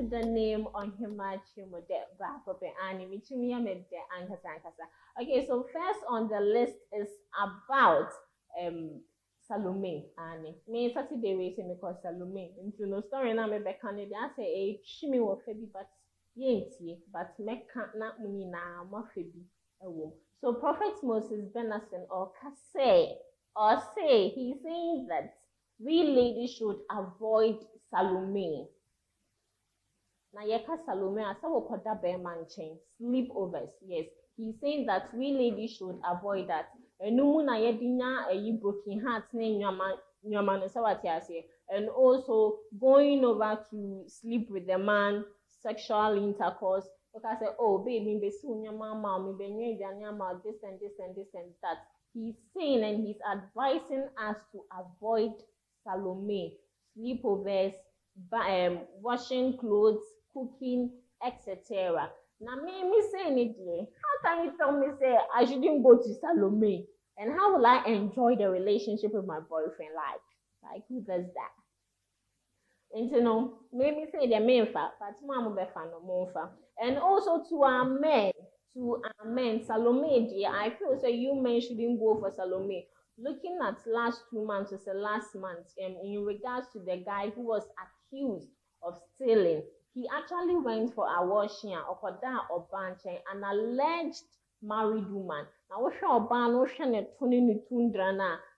with the name Ohemaa Chimode Bapope Anime Chimia Mede Ankasa. Okay, so first on the list is about Salomey and me Saturday we say me call Salomey. Into no story na me be candidate I say chimi wo fa bi but yentie but me kan na muni na mo fa bi ewo. So Prophet Moses Benson or say he's saying that we ladies should avoid Salomey. Na yeka Salomey asa wo koda be manchen sleepovers. Yes, he's saying that we ladies should avoid that. Enumu na yedinya broken heart na nyama no sawati ase, and also going over to sleep with the man, sexual intercourse. Because say, oh baby, be so nyama me be nyama this and this and this and that. He's saying and he's advising us to avoid Salomey, sleepovers, washing clothes, cooking, etc. Now me saying it there. How can you tell me say I shouldn't go to Salomey? And how will I enjoy the relationship with my boyfriend like who does that? And you know, maybe say the main fact, but mama be fan no more. And also to our men, Salomey dear, I feel so you men shouldn't go for Salomey. Looking at last 2 months, it's the last month, in regards to the guy who was accused of stealing, he actually went for a washing or an alleged married woman. Now,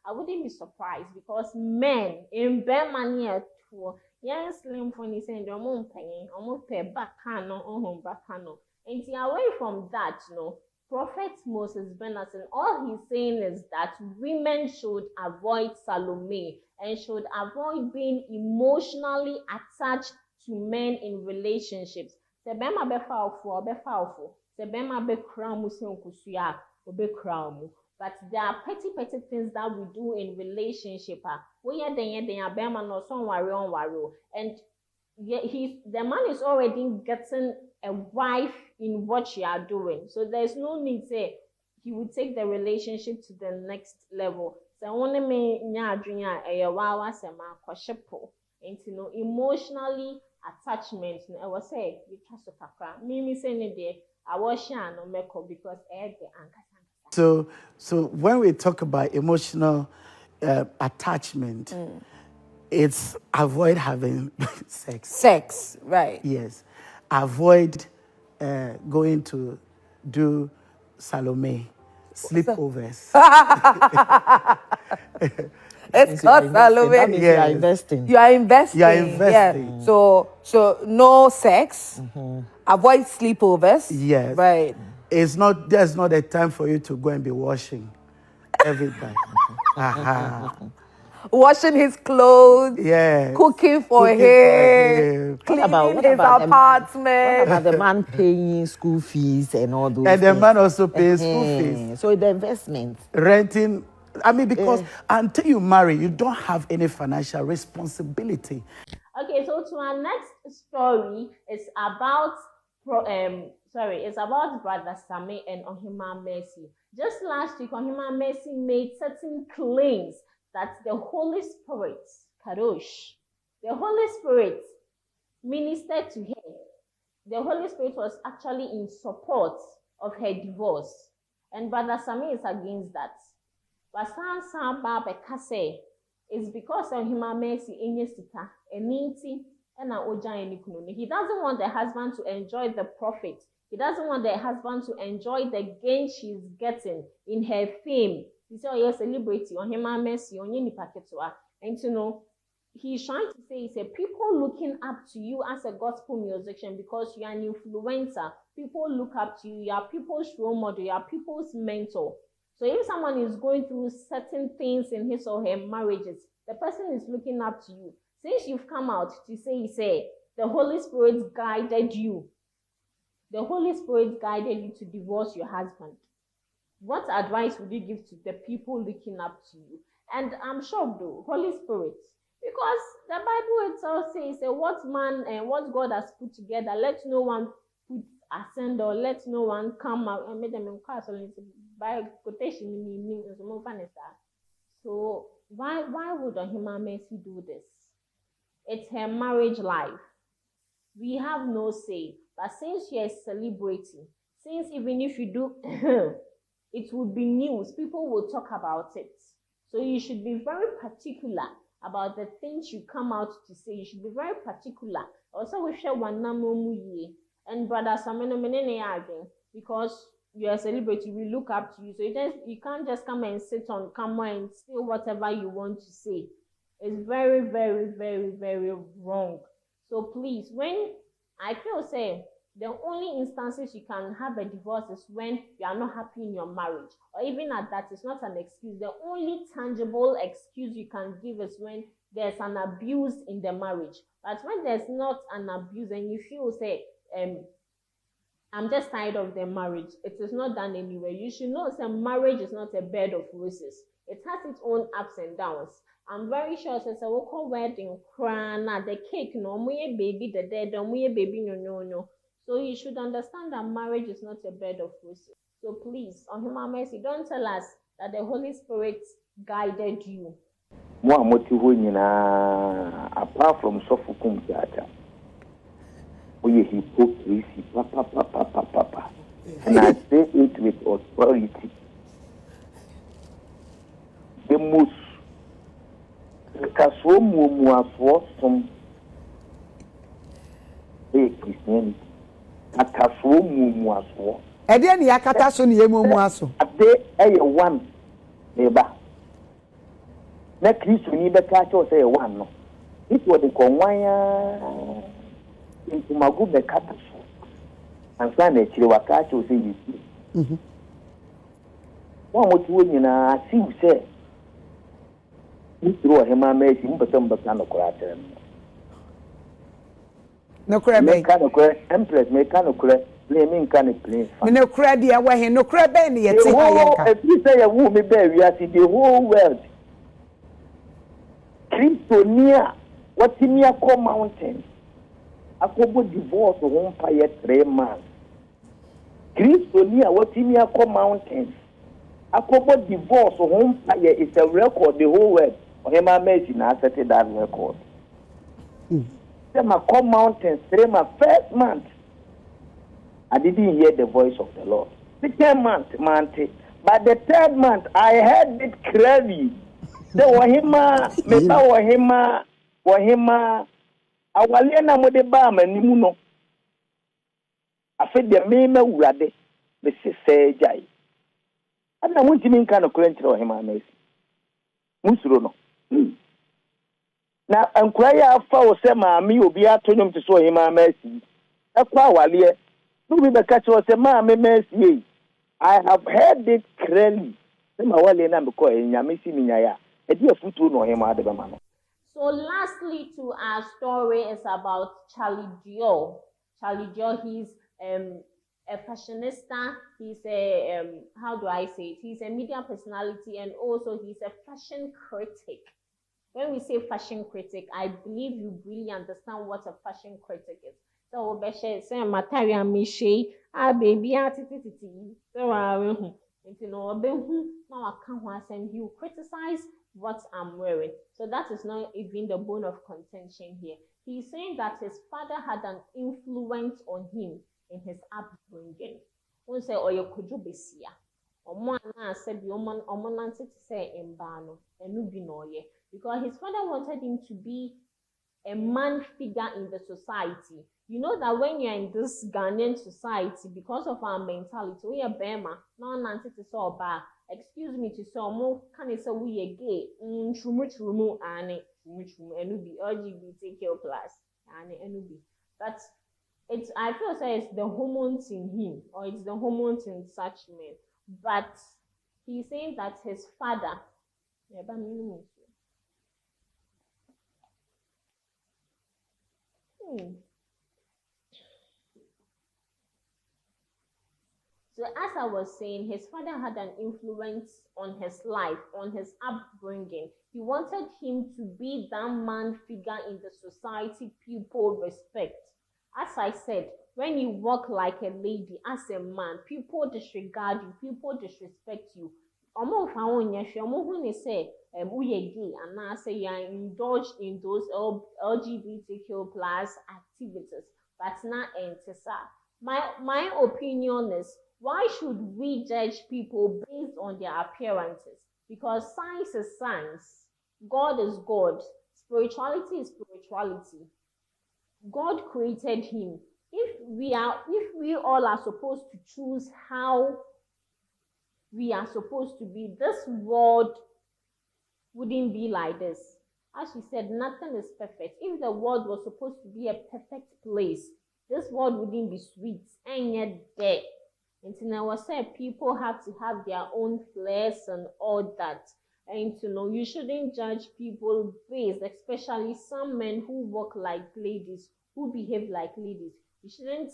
I wouldn't be surprised because men in Bermania too, young slim funny saying, almost pay backano. And away from that, Prophet Moses Benson, all he's saying is that women should avoid Salomey and should avoid being emotionally attached to men in relationships. Se bema be foul. Se bema be crown kusuya obe crown. But there are petty things that we do in relationship. We are the bema no son worry. And the man is already getting a wife in what you are doing. So there's no need say he would take the relationship to the next level. So only me nyadrinya wawa sema kwashepo. And emotionally attachment. I was say you trust kakra. Me say ne de I was no meko because the anka. So when we talk about emotional attachment, it's avoid having sex. Sex, right. Yes. Avoid going to do Salomey, sleepovers. It's called Salomey. That means you are investing. You are investing. You are investing. Yeah. So no sex. Avoid sleepovers. Yes. Right. There's not a time for you to go and be washing every time. Washing his clothes, cooking for him, cleaning his apartment. What about the man paying school fees and all those and things? the man also pays school fees. So the investment. Renting. Because until you marry, you don't have any financial responsibility. Okay, so to our next story, it's about Brother Sammy and Ohemaa Mercy. Just last week, Ohemaa Mercy made certain claims that the Holy Spirit, Kadosh, the Holy Spirit ministered to her. The Holy Spirit was actually in support of her divorce. And Brother Sammy is against that. But it's because Ohemaa Mercy enyesika eninti ena oja enikuno. He doesn't want the husband to enjoy the profit. He doesn't want the husband to enjoy the gain she's getting in her fame. He said, oh, yes, celebrity, Ohemaa Mercy, and he's trying to say, he said, people looking up to you as a gospel musician because you are an influencer. People look up to you. You are people's role model. You are people's mentor. So if someone is going through certain things in his or her marriages, the person is looking up to you. Since you've come out to say, the Holy Spirit guided you. The Holy Spirit guided you to divorce your husband. What advice would you give to the people looking up to you? And I'm shocked though, Holy Spirit, because the Bible itself says, what man and what God has put together, let no one put asunder, or let no one come out and make them in castle by quotation. So why would Ohemaa Mercy do this? It's her marriage life. we have no say. But since you're a celebrity, since even if you do, it would be news, people will talk about it. So you should be very particular about the things you come out to say. You should be very particular. Also, we share one number, and brother Sammy, because you're a celebrity, we look up to you. So you can't just come and sit on camera and say whatever you want to say. It's very, very, very, very wrong. So please, when I feel say the only instances you can have a divorce is when you are not happy in your marriage, or even at that, it's not an excuse. The only tangible excuse you can give is when there's an abuse in the marriage. But when there's not an abuse and you feel say, I'm just tired of the marriage, it is not done anywhere. You should know that marriage is not a bed of roses. It has its own ups and downs. I'm very sure since a local wedding, crana, the cake, no, moye baby, the dead, no, moye baby, no. So you should understand that marriage is not a bed of roses. So please, Ohemaa mercy, don't tell us that the Holy Spirit guided you. Apart from Sofukum Jata, we hypocrisy, papa. And I say it with authority. The most Kaswomu was from Christianity. A Kaswomu was for. And then Yakatasun Yemuaso. They are one neighbor. Next week, we need to catch us a one. It was the Kawaya into Magu the Katasu. And Sunday, Chiwakachi will say you see. One more to win, I see you say. You throw him a message, but some bacano crater. No crab, mechanical empress, mechanical, blaming can play. No crab, away, no crab, any. If you say a woman, baby, I see the whole world. Cristo near what's in your mountain. I could divorce a home fire 3 months. Cristo near what's in your mountains. I could divorce a home fire is a record the whole world. Ohemaa mercy now set that record. My come mountains 3 months, first month. I didn't hear the voice of the Lord. The 10th month, but the 3rd month I heard it clearly. The Ohemaa, me Ohemaa, awalena mo de ba manimu no. Afi de me wurade, me se jai. Ana mo ntimi nka no krentre Ohemaa mercy. Musuro no. Na ankura ya afa wo se maami obi atonyom te so Ohemaa mercy. Ekwa awale, no be be catch wo se maami mercy. I have heard it clearly. Se ma wale na me ko enyame si minyaya. So lastly to our story is about Charlie Dior. Charlie Dior, he's a fashionista, he's a, how do I say it? He's a media personality and also he's a fashion critic. When we say fashion critic, I believe you really understand what a fashion critic is. So, say material mishe, baby, so he will criticize what I'm wearing. So that is not even the bone of contention here. He's saying that his father had an influence on him in his upbringing. One say, "Oh, you could be sia." Omo na said the omo to say embano enubinoye because his father wanted him to be a man figure in the society. You know that when you're in this Ghanaian society, because of our mentality, we are Bema, no nancy to saw bar. Excuse me to say, more can I say we are gay? Trumu and enubi LGBTQ plus and enubi. But it's I feel say it's the hormones in him or it's the hormones in such men. But he's saying that his father. So as I was saying, his father had an influence on his life, on his upbringing. He wanted him to be that man figure in the society people respect. As I said, when you walk like a lady, as a man, people disregard you, people disrespect you. When they say we are gay and now say you are indulged in those LGBTQ plus activities. but not Ansah. My opinion is, why should we judge people based on their appearances? Because science is science, God is God, spirituality is spirituality. God created him. If we all are supposed to choose how we are supposed to be, this world wouldn't be like this. As she said, nothing is perfect. If the world was supposed to be a perfect place, this world wouldn't be sweet. And yet there. And I was saying people have to have their own flares and all that. And you shouldn't judge people based, especially some men who walk like ladies, who behave like ladies. You shouldn't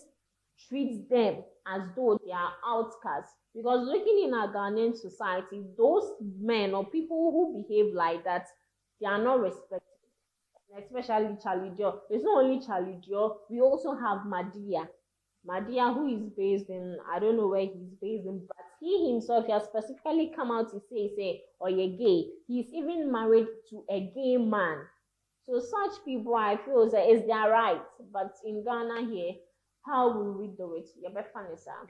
treat them as though they are outcasts. Because looking in our Ghanaian society, those men or people who behave like that, they are not respected. Especially Charlie Dior. It's not only Charlie Dior, we also have Madia, who is based in, I don't know where he's based in, but he himself, he has specifically come out to say, or you're gay. He's even married to a gay man. So such people, I feel, is their right. But in Ghana here, how will we do it?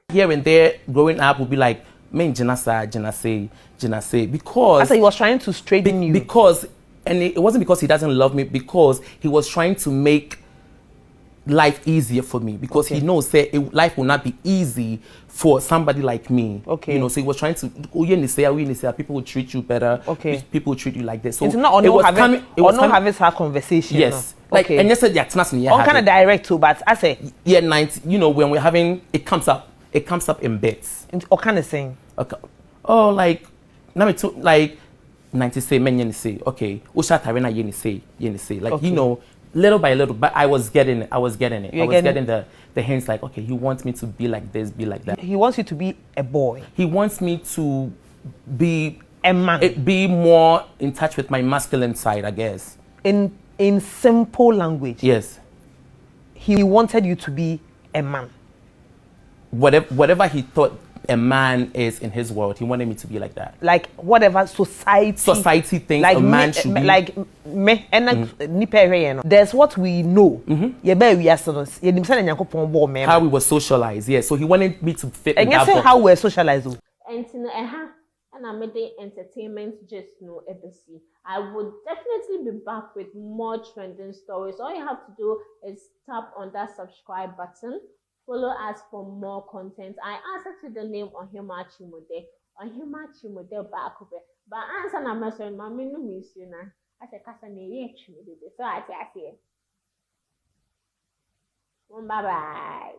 Here and there, growing up, would be like, men Janase, because... So he was trying to straighten you. Because, and it wasn't because he doesn't love me, because he was trying to make life easier for me, because he knows that life will not be easy for somebody like me. Okay. So he was trying to, people will treat you better. Okay. People will treat you like this. So it's not having a conversation. Yes. No. Like, and yes, yeah, kind of direct too, but I say, yeah, 90, when we're having, it comes up in bits. What kind of thing? Okay. Oh, like, like, 90 say, men say, okay, Usha Tarena yeni say, like, little by little, but I was getting it. I was getting the hints, like, okay, he wants me to be like this, be like that. He wants you to be a boy. He wants me to be a man. Be more in touch with my masculine side, I guess. In simple language. Yes. He wanted you to be a man. Whatever he thought a man is in his world, he wanted me to be like that. Like whatever society thinks like a man should be. Like me and there's what we know. How we were socialized, yeah. So he wanted me to fit in that box. How we're socialized. And I made the entertainment just ABC. I would definitely be back with more trending stories. All you have to do is tap on that subscribe button. Follow us for more content. I answer to the name Ohemaa Chimode back over. But answer na message, mommy no miss you na. I said, so I say, bye bye.